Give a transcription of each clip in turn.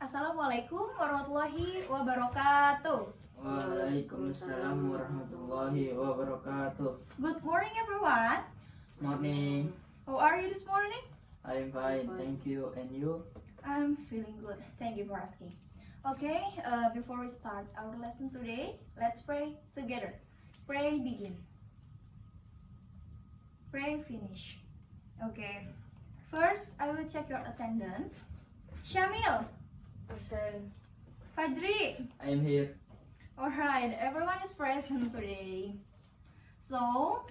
Assalamualaikum warahmatullahi wabarakatuh. Waalaikumsalam warahmatullahi wabarakatuh. Good morning everyone. Morning. How are you this morning? I'm fine, thank you. And you? I'm feeling good. Thank you for asking. Okay, before we start our lesson today, let's pray together. Pray begin. Pray finish. Okay. First, I will check your attendance. Syamil, Present. Fajri. I'm here. Alright, everyone is present today. So,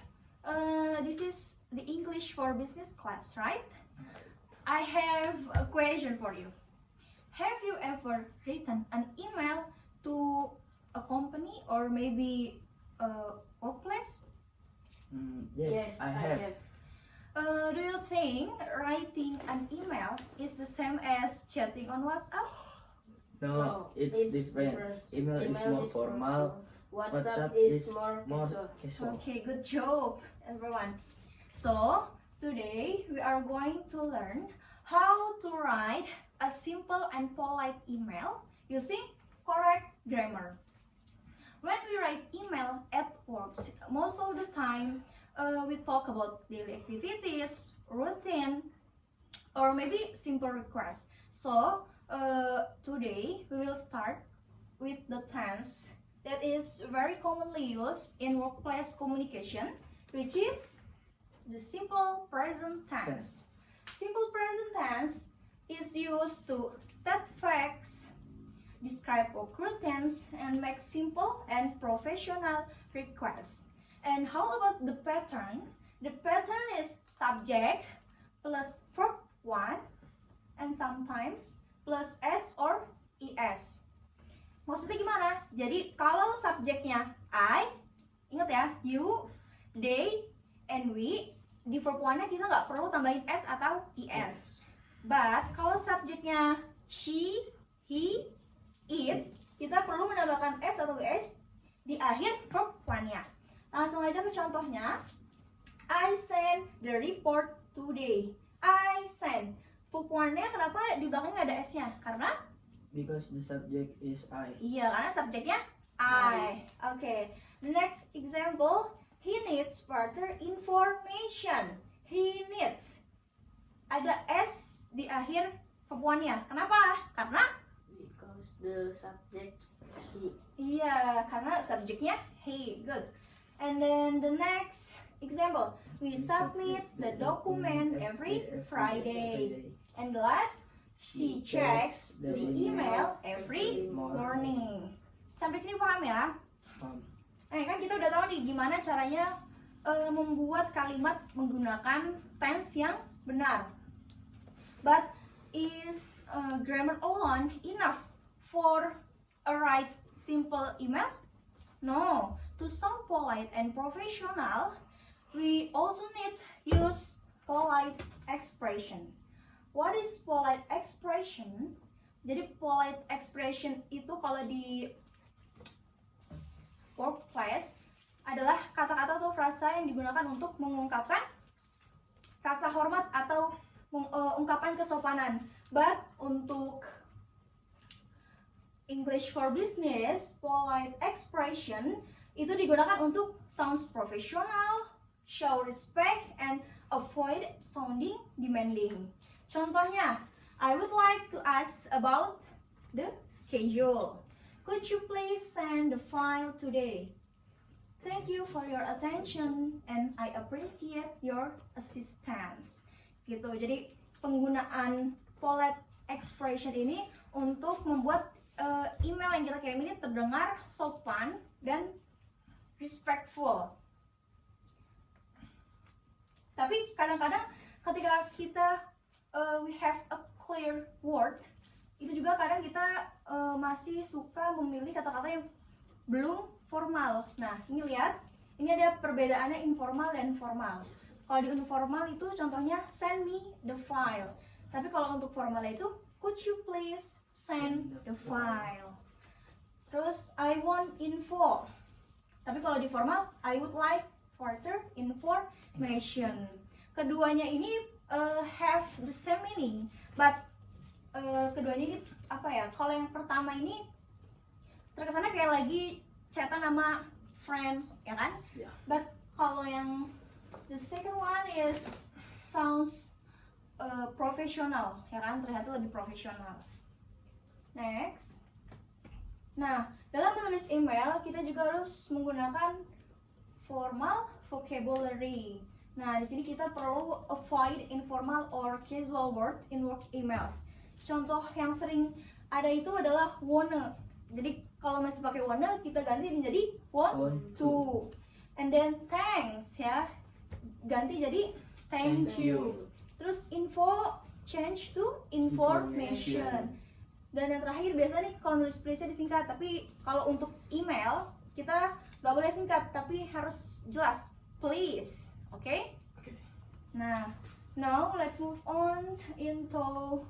this is the English for business class, right? I have a question for you. Have you ever written an email to a company or maybe a workplace? Yes, I have. Do you think writing an email is the same as chatting on WhatsApp? No, it's different. Email is more formal. WhatsApp is more casual. casual. Okay, good job, everyone. So, today we are going to learn how to write a simple and polite email using correct grammar. When we write email at work, most of the time we talk about daily activities, routine, or maybe simple requests. So, today we will start with the tense that is very commonly used in workplace communication, which is the simple present tense. Simple present tense is used to state facts, describe work routines, and make simple and professional requests. And how about the pattern? The pattern is subject plus verb 1 and sometimes plus s or es. Maksudnya gimana? Jadi kalau subjeknya I, ingat ya, you, they, and we, di verb 1-nya kita nggak perlu tambahin s atau es. But kalau subjeknya she, he, it, kita perlu menambahkan s atau es di akhir verb 1-nya. Langsung aja ke contohnya. I send the report today. I send. Verb 1-nya kenapa di belakangnya ada s-nya? Karena Because the subject is I. iya, karena subjeknya I. Okay. The next example, he needs further information. He needs. Ada S di akhir verb 1-nya. Kenapa? Karena Because the subject he. iya, karena subjeknya he. Good. And then the next example, we submit the document every Friday. And the last, she checks the email every morning. Sampai sini paham ya? Kan kita udah tahu nih gimana caranya membuat kalimat menggunakan tense yang benar. But is grammar alone enough for a right simple email? No. To sound polite and professional, we also need use polite expression. What is polite expression? Jadi polite expression itu kalau di workplace adalah kata-kata atau frasa yang digunakan untuk mengungkapkan rasa hormat atau ungkapan kesopanan. But untuk English for business, polite expression itu digunakan untuk sounds professional, show respect, and avoid sounding demanding. Contohnya, I would like to ask about the schedule. Could you please send the file today? Thank you for your attention and I appreciate your assistance. Gitu. Jadi penggunaan polite expression ini untuk membuat email yang kita kirim ini terdengar sopan dan respectful. Tapi kadang-kadang ketika kita we have a clear word, itu juga kadang kita masih suka memilih kata-kata yang belum formal. Nah, ini lihat, ini ada perbedaannya informal dan formal. Kalau di informal itu contohnya send me the file. Tapi kalau untuk formal itu could you please send the file. Terus I want info. Tapi kalau di formal I would like further information. Keduanya ini have the same meaning, but keduanya ini apa ya? Kalau yang pertama ini terkesannya kayak lagi chatan sama friend, ya kan? Yeah. But kalau yang the second one is sounds profesional, ya kan? Terlihat lebih profesional. Next. Nah, dalam menulis email kita juga harus menggunakan formal vocabulary. Nah, di sini kita perlu avoid informal or casual word in work emails. Contoh yang sering ada itu adalah wanna. Jadi kalau masih pakai wanna, kita ganti menjadi want to. And then thanks ya, ganti jadi thank you. Terus info change to information. Dan yang terakhir biasa nih kalau nulis please-nya disingkat, tapi kalau untuk email kita nggak boleh singkat, tapi harus jelas please, oke? Nah, now let's move on into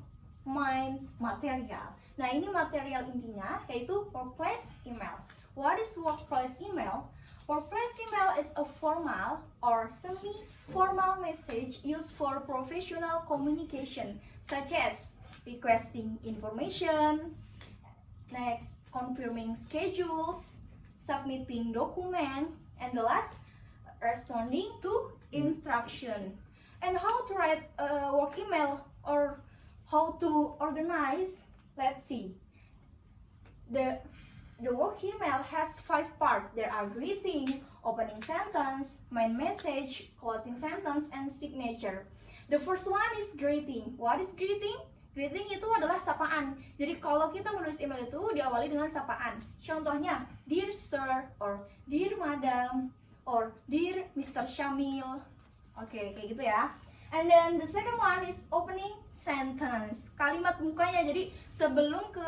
main material. Nah, ini material intinya yaitu workplace email. What is workplace email? Workplace email is a formal or semi-formal message used for professional communication, such as requesting information, next confirming schedules, submitting document, and the last responding to instruction. And how to write a work email or how to organize, let's see. The work email has 5 parts. There are greeting, opening sentence, main message, closing sentence, and signature. The first one is greeting. What is greeting? Greeting itu adalah sapaan. Jadi kalau kita menulis email itu diawali dengan sapaan. Contohnya, Dear Sir, or Dear Madam, or Dear Mr. Syamil. Oke, kayak gitu ya. And then the second one is opening sentence. Kalimat pembukanya. Jadi sebelum ke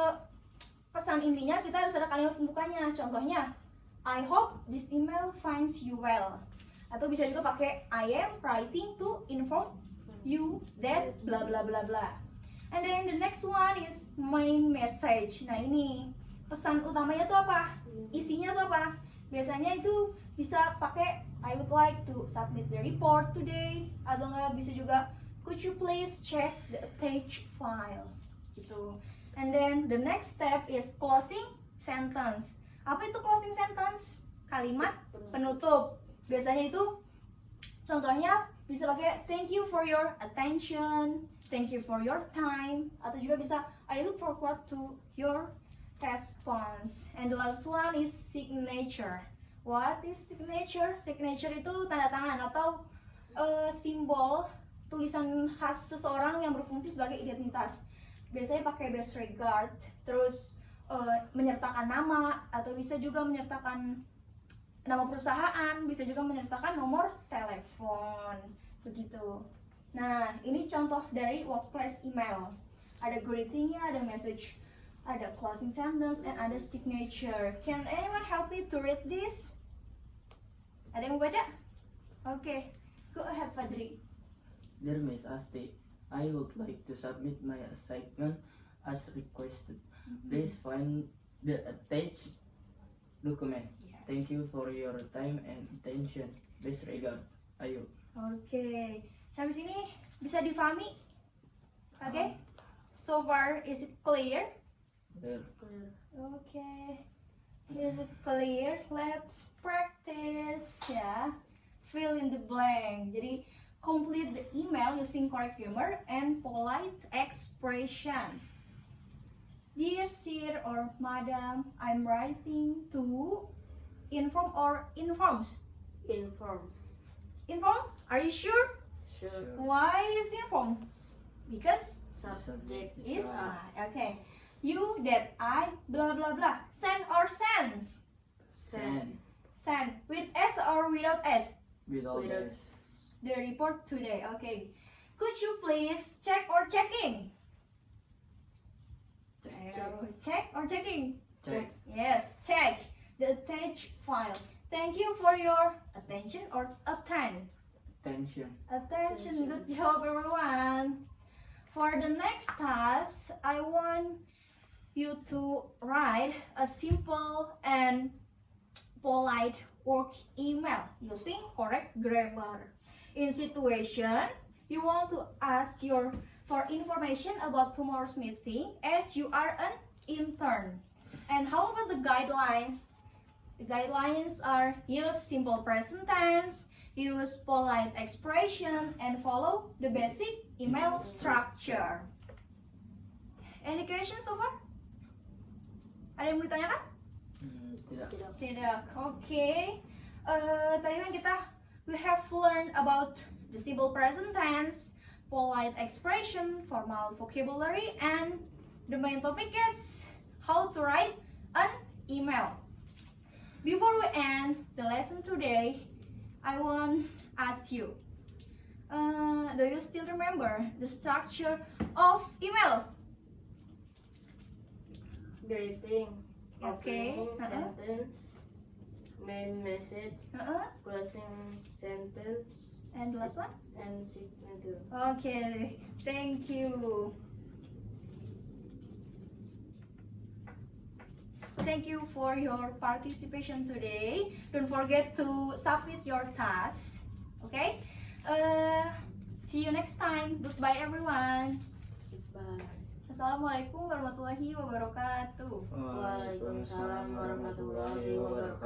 pesan intinya kita harus ada kalimat pembukanya. Contohnya, I hope this email finds you well. Atau bisa juga pakai I am writing to inform you that bla bla bla bla. And then the next one is main message. Nah ini pesan utamanya tuh apa? Isinya tuh apa? Biasanya itu bisa pakai I would like to submit the report today. Atau nggak bisa juga could you please check the attached file gitu. And then the next step is closing sentence. Apa itu closing sentence? Kalimat penutup. Biasanya itu contohnya bisa pakai thank you for your attention, thank you for your time, atau juga bisa I look forward to your response. And the last one is signature. What is signature? Signature itu tanda tangan atau simbol tulisan khas seseorang yang berfungsi sebagai identitas. Biasanya pakai best regard, terus menyertakan nama, atau bisa juga menyertakan nama perusahaan, bisa juga menyertakan nomor telepon, begitu. Nah, ini contoh dari workplace email. Ada greetingnya, ada message, ada closing sentence, and ada signature. Can anyone help me to read this? Ada yang mau baca? Oke, go ahead Fajri. Dear Miss Asti, I would like to submit my assignment as requested. Please find the attached document. Thank you for your time and attention. Best regard, Ayu. Oke, sampai sini bisa difahami? Oke, so far is it clear? Clear. Okay, is it clear? Let's practice ya. Fill in the blank. Jadi complete the email using correct grammar and polite expression. Dear Sir or Madam, I'm writing to inform or informs. Inform. Inform? Are you sure? Sure. Why is inform? Because Subject is right. okay. You that I blah blah blah. Send or sends? Send. Send with S or without S? Without Without. S. The report today. Okay. Could you please check or checking? Check or checking? Check. Yes, check the attached file. Thank you for your attention or attend. Attention. Attention, good job everyone. For the next task, I want you to write a simple and polite work email using correct grammar. In situation, you want to ask your for information about tomorrow's meeting as you are an intern. And how about the guidelines? The guidelines are use simple present tense, use polite expression, and follow the basic email structure. Any questions so far? Ada yang mau ditanyakan? Tidak. Tidak. Oke. Tadi kan we have learned about the simple present tense, polite expression, formal vocabulary, and the main topic is how to write an email. Before we end the lesson today, I want to ask you, do you still remember the structure of email? Greeting. Okay. Opening sentence. Main message. Closing sentence. And the last one? And signature. Okay, thank you. Thank you for your participation today. Don't forget to submit your task. Okay? See you next time. Goodbye everyone. Goodbye. Assalamualaikum warahmatullahi wabarakatuh. Waalaikumsalam warahmatullahi wabarakatuh.